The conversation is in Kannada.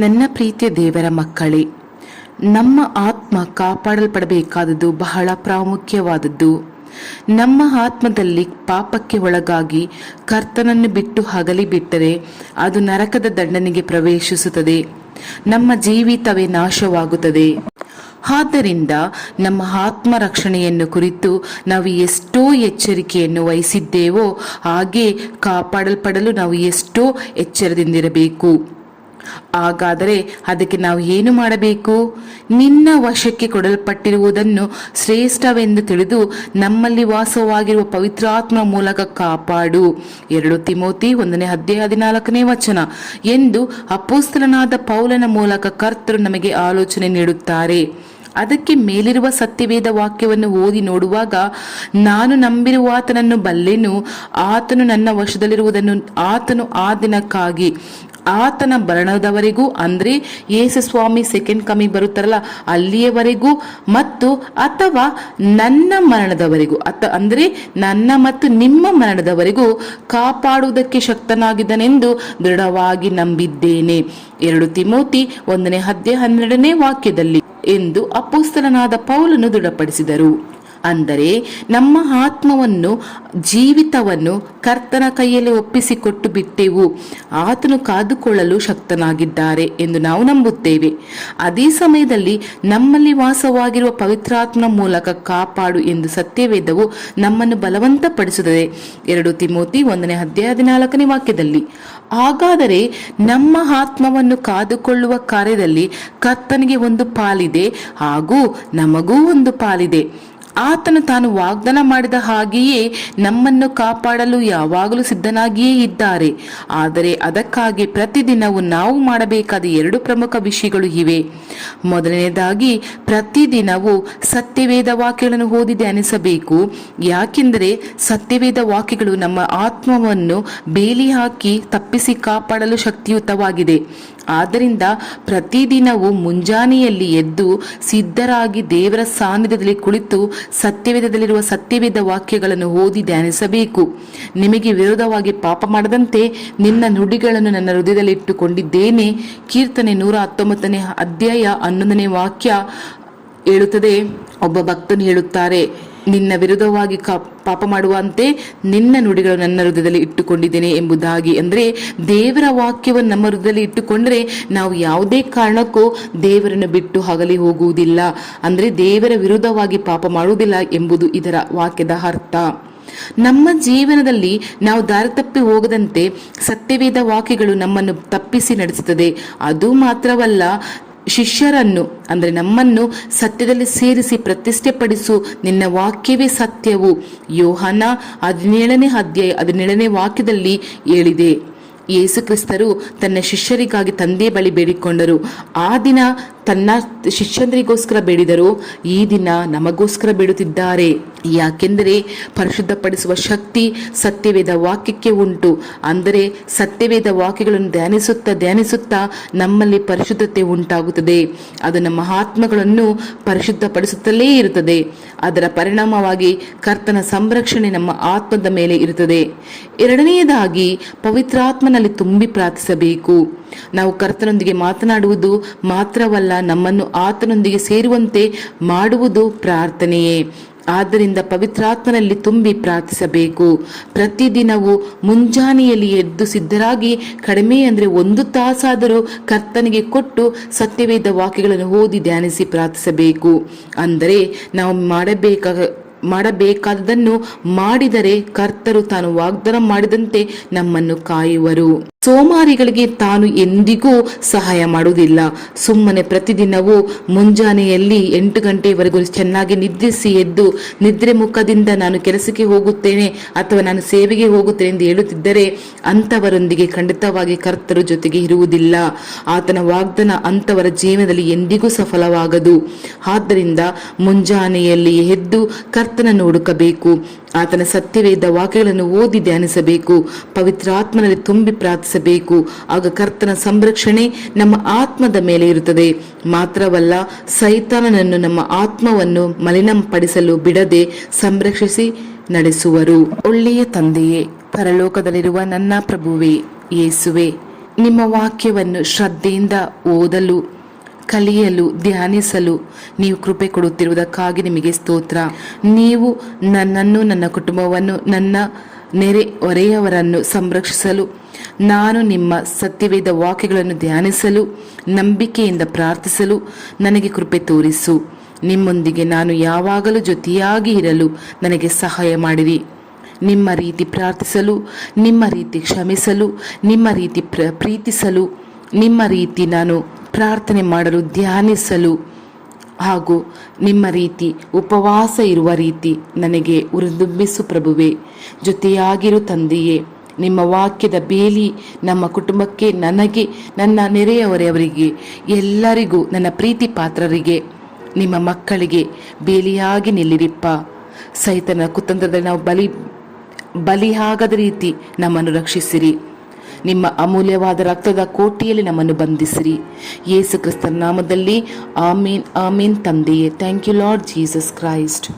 ನನ್ನ ಪ್ರೀತಿಯ ದೇವರ ಮಕ್ಕಳೇ, ನಮ್ಮ ಆತ್ಮ ಕಾಪಾಡಲ್ಪಡಬೇಕಾದದ್ದು ಬಹಳ ಪ್ರಾಮುಖ್ಯವಾದದ್ದು. ನಮ್ಮ ಆತ್ಮದಲ್ಲಿ ಪಾಪಕ್ಕೆ ಒಳಗಾಗಿ ಕರ್ತನನ್ನು ಬಿಟ್ಟು ಅಗಲಿ ಬಿಟ್ಟರೆ ಅದು ನರಕದ ದಂಡನೆಗೆ ಪ್ರವೇಶಿಸುತ್ತದೆ. ನಮ್ಮ ಜೀವಿತವೇ ನಾಶವಾಗುತ್ತದೆ. ಆದ್ದರಿಂದ ನಮ್ಮ ಆತ್ಮ ರಕ್ಷಣೆಯನ್ನು ಕುರಿತು ನಾವು ಎಷ್ಟೋ ಎಚ್ಚರಿಕೆಯನ್ನು ವಹಿಸಿದ್ದೇವೋ ಹಾಗೆ ಕಾಪಾಡಲ್ಪಡಲು ನಾವು ಎಷ್ಟೋ ಎಚ್ಚರದಿಂದಿರಬೇಕು. ಹಾಗಾದರೆ ಅದಕ್ಕೆ ನಾವು ಏನು ಮಾಡಬೇಕು? ನಿನ್ನ ವಶಕ್ಕೆ ಕೊಡಲ್ಪಟ್ಟಿರುವುದನ್ನು ಶ್ರೇಷ್ಠವೆಂದು ತಿಳಿದು ನಮ್ಮಲ್ಲಿ ವಾಸವಾಗಿರುವ ಪವಿತ್ರಾತ್ಮ ಮೂಲಕ ಕಾಪಾಡು. 2 ತಿಮೋತಿ 1:14 ಎಂದು ಅಪೊಸ್ತಲನಾದ ಪೌಲನ ಮೂಲಕ ಕರ್ತರು ನಮಗೆ ಆಲೋಚನೆ ನೀಡುತ್ತಾರೆ. ಅದಕ್ಕೆ ಮೇಲಿರುವ ಸತ್ಯವೇದ ವಾಕ್ಯವನ್ನು ಓದಿ ನೋಡುವಾಗ, ನಾನು ನಂಬಿರುವಾತನನ್ನು ಬಲ್ಲೆನು, ಆತನು ನನ್ನ ವಶದಲ್ಲಿರುವುದನ್ನು ಆತನು ಆ ದಿನಕ್ಕಾಗಿ ಆತನ ಮರಣದವರೆಗೂ, ಅಂದ್ರೆ ಯೇಸು ಸ್ವಾಮಿ ಸೆಕೆಂಡ್ ಕಮಿಂಗ್ ಬರುತ್ತಾರಲ್ಲ ಅಲ್ಲಿಯವರೆಗೂ, ಮತ್ತು ಅಥವಾ ನನ್ನ ಮರಣದವರೆಗೂ ಅಂದ್ರೆ ನನ್ನ ಮತ್ತು ನಿಮ್ಮ ಮರಣದವರೆಗೂ ಕಾಪಾಡುವುದಕ್ಕೆ ಶಕ್ತನಾಗಿದ್ದನೆಂದು ದೃಢವಾಗಿ ನಂಬಿದ್ದೇನೆ. 2 ತಿಮೋತಿ 1:12 ಎಂದು ಅಪೊಸ್ತಲನಾದ ಪೌಲನು ದೃಢಪಡಿಸಿದರು. ಅಂದರೆ ನಮ್ಮ ಆತ್ಮವನ್ನು, ಜೀವಿತವನ್ನು ಕರ್ತನ ಕೈಯಲ್ಲಿ ಒಪ್ಪಿಸಿಕೊಟ್ಟು ಬಿಟ್ಟೆವು. ಆತನು ಕಾದುಕೊಳ್ಳಲು ಶಕ್ತನಾಗಿದ್ದಾರೆ ಎಂದು ನಾವು ನಂಬುತ್ತೇವೆ. ಅದೇ ಸಮಯದಲ್ಲಿ ನಮ್ಮಲ್ಲಿ ವಾಸವಾಗಿರುವ ಪವಿತ್ರಾತ್ಮನ ಮೂಲಕ ಕಾಪಾಡು ಎಂದು ಸತ್ಯವೇದವು ನಮ್ಮನ್ನು ಬಲವಂತಪಡಿಸುತ್ತದೆ. 2 ತಿಮೋತಿ 1:14 ಹಾಗಾದರೆ ನಮ್ಮ ಆತ್ಮವನ್ನು ಕಾದುಕೊಳ್ಳುವ ಕಾರ್ಯದಲ್ಲಿ ಕರ್ತನಿಗೆ ಒಂದು ಪಾಲಿದೆ, ಹಾಗೂ ನಮಗೂ ಒಂದು ಪಾಲಿದೆ. ಆತನು ತಾನು ವಾಗ್ದಾನ ಮಾಡಿದ ಹಾಗೆಯೇ ನಮ್ಮನ್ನು ಕಾಪಾಡಲು ಯಾವಾಗಲೂ ಸಿದ್ಧನಾಗಿಯೇ ಇದ್ದಾರೆ. ಆದರೆ ಅದಕ್ಕಾಗಿ ಪ್ರತಿದಿನವೂ ನಾವು ಮಾಡಬೇಕಾದ 2 ಪ್ರಮುಖ ವಿಷಯಗಳು ಇವೆ. ಮೊದಲನೇದಾಗಿ, ಪ್ರತಿದಿನವೂ ಸತ್ಯವೇದ ವಾಕ್ಯಗಳನ್ನು ಓದಿ ಧ್ಯಾನಿಸಬೇಕು. ಯಾಕೆಂದರೆ ಸತ್ಯವೇದ ವಾಕ್ಯಗಳು ನಮ್ಮ ಆತ್ಮವನ್ನು ಬೇಲಿ ಹಾಕಿ ತಪ್ಪಿಸಿ ಕಾಪಾಡಲು ಶಕ್ತಿಯುತವಾಗಿದೆ. ಆದ್ದರಿಂದ ಪ್ರತಿದಿನವೂ ಮುಂಜಾನೆಯಲ್ಲಿ ಎದ್ದು ಸಿದ್ಧರಾಗಿ ದೇವರ ಸಾನ್ನಿಧ್ಯದಲ್ಲಿ ಕುಳಿತು ಸತ್ಯವೇದದಲ್ಲಿರುವ ಸತ್ಯವೇದ ವಾಕ್ಯಗಳನ್ನು ಓದಿ ಧ್ಯಾನಿಸಬೇಕು. ನಿಮಗೆ ವಿರೋಧವಾಗಿ ಪಾಪ ಮಾಡದಂತೆ ನಿನ್ನ ನುಡಿಗಳನ್ನು ನನ್ನ ಹೃದಯದಲ್ಲಿ ಇಟ್ಟುಕೊಂಡಿದ್ದೇನೆ. ಕೀರ್ತನೆ 119:11 ವಾಕ್ಯ ಹೇಳುತ್ತದೆ. ಒಬ್ಬ ಭಕ್ತನು ಹೇಳುತ್ತಾರೆ, ನಿನ್ನ ವಿರುದ್ಧವಾಗಿ ಪಾಪ ಮಾಡುವಂತೆ ನಿನ್ನ ನುಡಿಗಳು ನನ್ನ ಹೃದಯದಲ್ಲಿ ಇಟ್ಟುಕೊಂಡಿದ್ದೇನೆ ಎಂಬುದಾಗಿ. ಅಂದ್ರೆ ದೇವರ ವಾಕ್ಯವನ್ನು ನಮ್ಮ ಹೃದಯದಲ್ಲಿ ಇಟ್ಟುಕೊಂಡ್ರೆ ನಾವು ಯಾವುದೇ ಕಾರಣಕ್ಕೂ ದೇವರನ್ನು ಬಿಟ್ಟು ಅಗಲಿ ಹೋಗುವುದಿಲ್ಲ. ಅಂದ್ರೆ ದೇವರ ವಿರುದ್ಧವಾಗಿ ಪಾಪ ಮಾಡುವುದಿಲ್ಲ ಎಂಬುದು ಇದರ ವಾಕ್ಯದ ಅರ್ಥ. ನಮ್ಮ ಜೀವನದಲ್ಲಿ ನಾವು ದಾರಿ ತಪ್ಪಿ ಹೋಗದಂತೆ ಸತ್ಯವೇದ ವಾಕ್ಯಗಳು ನಮ್ಮನ್ನು ತಪ್ಪಿಸಿ ನಡೆಸುತ್ತದೆ. ಅದು ಮಾತ್ರವಲ್ಲ, ಶಿಷ್ಯರನ್ನು ಅಂದ್ರೆ ನಮ್ಮನ್ನು ಸತ್ಯದಲ್ಲಿ ಸೇರಿಸಿ ಪ್ರತಿಷ್ಠೆಪಡಿಸು. ನಿನ್ನ ವಾಕ್ಯವೇ ಸತ್ಯವು. ಯೋಹಾನ 17:17 ವಾಕ್ಯದಲ್ಲಿ ಹೇಳಿದೆ. ಯೇಸು ಕ್ರಿಸ್ತರು ತನ್ನ ಶಿಷ್ಯರಿಗಾಗಿ ತಂದೆ ಬಳಿ ಬೇಡಿಕೊಂಡರು. ಆ ದಿನ ತನ್ನ ಶಿಷ್ಯಂದ್ರಿಗೋಸ್ಕರ ಬೇಡಿದರು, ಈ ದಿನ ನಮಗೋಸ್ಕರ ಬೇಡುತ್ತಿದ್ದಾರೆ. ಯಾಕೆಂದರೆ ಪರಿಶುದ್ಧಪಡಿಸುವ ಶಕ್ತಿ ಸತ್ಯವೇದ ವಾಕ್ಯಕ್ಕೆ ಉಂಟು. ಅಂದರೆ ಸತ್ಯವೇದ ವಾಕ್ಯಗಳನ್ನು ಧ್ಯಾನಿಸುತ್ತಾ ನಮ್ಮಲ್ಲಿ ಪರಿಶುದ್ಧತೆ ಉಂಟಾಗುತ್ತದೆ. ಅದು ನಮ್ಮ ಆತ್ಮಗಳನ್ನು ಪರಿಶುದ್ಧಪಡಿಸುತ್ತಲೇ ಇರುತ್ತದೆ. ಅದರ ಪರಿಣಾಮವಾಗಿ ಕರ್ತನ ಸಂರಕ್ಷಣೆ ನಮ್ಮ ಆತ್ಮದ ಮೇಲೆ ಇರುತ್ತದೆ. ಎರಡನೆಯದಾಗಿ, ಪವಿತ್ರಾತ್ಮನಲ್ಲಿ ತುಂಬಿ ಪ್ರಾರ್ಥಿಸಬೇಕು. ನಾವು ಕರ್ತನೊಂದಿಗೆ ಮಾತನಾಡುವುದು ಮಾತ್ರವಲ್ಲ, ನಮ್ಮನ್ನು ಆತನೊಂದಿಗೆ ಸೇರುವಂತೆ ಮಾಡುವುದು ಪ್ರಾರ್ಥನೆಯೇ. ಆದ್ದರಿಂದ ಪವಿತ್ರಾತ್ಮನಲ್ಲಿ ತುಂಬಿ ಪ್ರಾರ್ಥಿಸಬೇಕು. ಪ್ರತಿದಿನವೂ ಮುಂಜಾನೆಯಲ್ಲಿ ಎದ್ದು ಸಿದ್ಧರಾಗಿ ಕಡಿಮೆ ಅಂದರೆ 1 ತಾಸಾದರೂ ಕರ್ತನಿಗೆ ಕೊಟ್ಟು ಸತ್ಯವೇದ ವಾಕ್ಯಗಳನ್ನು ಓದಿ ಧ್ಯಾನಿಸಿ ಪ್ರಾರ್ಥಿಸಬೇಕು. ಅಂದರೆ ನಾವು ಮಾಡಬೇಕಾದದನ್ನು ಮಾಡಿದರೆ ಕರ್ತರು ತಾನು ವಾಗ್ದಾನ ಮಾಡಿದಂತೆ ನಮ್ಮನ್ನು ಕಾಯುವರು. ಸೋಮಾರಿಗಳಿಗೆ ತಾನು ಎಂದಿಗೂ ಸಹಾಯ ಮಾಡುವುದಿಲ್ಲ. ಸುಮ್ಮನೆ ಪ್ರತಿದಿನವೂ ಮುಂಜಾನೆಯಲ್ಲಿ 8 ಗಂಟೆವರೆಗೂ ಚೆನ್ನಾಗಿ ನಿದ್ರಿಸಿ ಎದ್ದು ನಿದ್ರೆ ಮುಖದಿಂದ ನಾನು ಕೆಲಸಕ್ಕೆ ಹೋಗುತ್ತೇನೆ ಅಥವಾ ನಾನು ಸೇವೆಗೆ ಹೋಗುತ್ತೇನೆ ಎಂದು ಹೇಳುತ್ತಿದ್ದರೆ ಅಂಥವರೊಂದಿಗೆ ಖಂಡಿತವಾಗಿ ಕರ್ತರು ಜೊತೆಗೆ ಇರುವುದಿಲ್ಲ. ಆತನ ವಾಗ್ದಾನ ಅಂಥವರ ಜೀವನದಲ್ಲಿ ಎಂದಿಗೂ ಸಫಲವಾಗದು. ಆದ್ದರಿಂದ ಮುಂಜಾನೆಯಲ್ಲಿ ಎದ್ದು ಕರ್ತನನ್ನು ಹುಡುಕಬೇಕು. ಆತನ ಸತ್ಯವೇದ ವಾಕ್ಯಗಳನ್ನು ಓದಿ ಧ್ಯಾನಿಸಬೇಕು. ಪವಿತ್ರಾತ್ಮನಲ್ಲಿ ತುಂಬಿ ಪ್ರಾರ್ಥಿಸಬೇಕು. ಆಗ ಕರ್ತನ ಸಂರಕ್ಷಣೆ ನಮ್ಮ ಆತ್ಮದ ಮೇಲೆ ಇರುತ್ತದೆ. ಮಾತ್ರವಲ್ಲ, ಸೈತಾನನನ್ನು ನಮ್ಮ ಆತ್ಮವನ್ನು ಮಲಿನಪಡಿಸಲು ಬಿಡದೆ ಸಂರಕ್ಷಿಸಿ ನಡೆಸುವರು. ಒಳ್ಳೆಯ ತಂದೆಯೇ, ಪರಲೋಕದಲ್ಲಿರುವ ನನ್ನ ಪ್ರಭುವೇ, ಯೇಸುವೆ, ನಿಮ್ಮ ವಾಕ್ಯವನ್ನು ಶ್ರದ್ಧೆಯಿಂದ ಓದಲು, ಕಲಿಯಲು, ಧ್ಯಾನಿಸಲು ನೀವು ಕೃಪೆ ಕೊಡುತ್ತಿರುವುದಕ್ಕಾಗಿ ನಿಮಗೆ ಸ್ತೋತ್ರ. ನೀವು ನನ್ನನ್ನು, ನನ್ನ ಕುಟುಂಬವನ್ನು, ನನ್ನ ನೆರೆ ಹೊರೆಯವರನ್ನು ಸಂರಕ್ಷಿಸಲು, ನಾನು ನಿಮ್ಮ ಸತ್ಯವೇದ ವಾಕ್ಯಗಳನ್ನು ಧ್ಯಾನಿಸಲು, ನಂಬಿಕೆಯಿಂದ ಪ್ರಾರ್ಥಿಸಲು ನನಗೆ ಕೃಪೆ ತೋರಿಸು. ನಿಮ್ಮೊಂದಿಗೆ ನಾನು ಯಾವಾಗಲೂ ಜೊತೆಯಾಗಿ ಇರಲು ನನಗೆ ಸಹಾಯ ಮಾಡಿರಿ. ನಿಮ್ಮ ರೀತಿ ಪ್ರಾರ್ಥಿಸಲು, ನಿಮ್ಮ ರೀತಿ ಕ್ಷಮಿಸಲು, ನಿಮ್ಮ ರೀತಿ ಪ್ರೀತಿಸಲು, ನಿಮ್ಮ ರೀತಿ ನಾನು ಪ್ರಾರ್ಥನೆ ಮಾಡಲು, ಧ್ಯಾನಿಸಲು ಹಾಗೂ ನಿಮ್ಮ ರೀತಿ ಉಪವಾಸ ಇರುವ ರೀತಿ ನನಗೆ ಉರಿದುಂಬಿಸು ಪ್ರಭುವೆ. ಜೊತೆಯಾಗಿರು ತಂದೆಯೇ. ನಿಮ್ಮ ವಾಕ್ಯದ ಬೇಲಿ ನಮ್ಮ ಕುಟುಂಬಕ್ಕೆ, ನನಗೆ, ನನ್ನ ನೆರೆಯವರೆಯವರಿಗೆ, ಎಲ್ಲರಿಗೂ, ನನ್ನ ಪ್ರೀತಿ ಪಾತ್ರರಿಗೆ, ನಿಮ್ಮ ಮಕ್ಕಳಿಗೆ ಬೇಲಿಯಾಗಿ ನಿಲ್ಲಿರಿಪ್ಪ. ಸೈತನ ಕುತಂತ್ರದಲ್ಲಿ ನಾವು ಬಲಿಯಾಗದ ರೀತಿ ನಮ್ಮನ್ನು ರಕ್ಷಿಸಿರಿ. ನಿಮ್ಮ ಅಮೂಲ್ಯವಾದ ರಕ್ತದ ಕೋಟೆಯಲ್ಲಿ ನಮ್ಮನ್ನು ಬಂಧಿಸಿರಿ. ಯೇಸು ಕ್ರಿಸ್ತನ ನಾಮದಲ್ಲಿ ಆಮೀನ್, ಆಮೀನ್ ತಂದೆಯೇ. Thank you Lord Jesus Christ.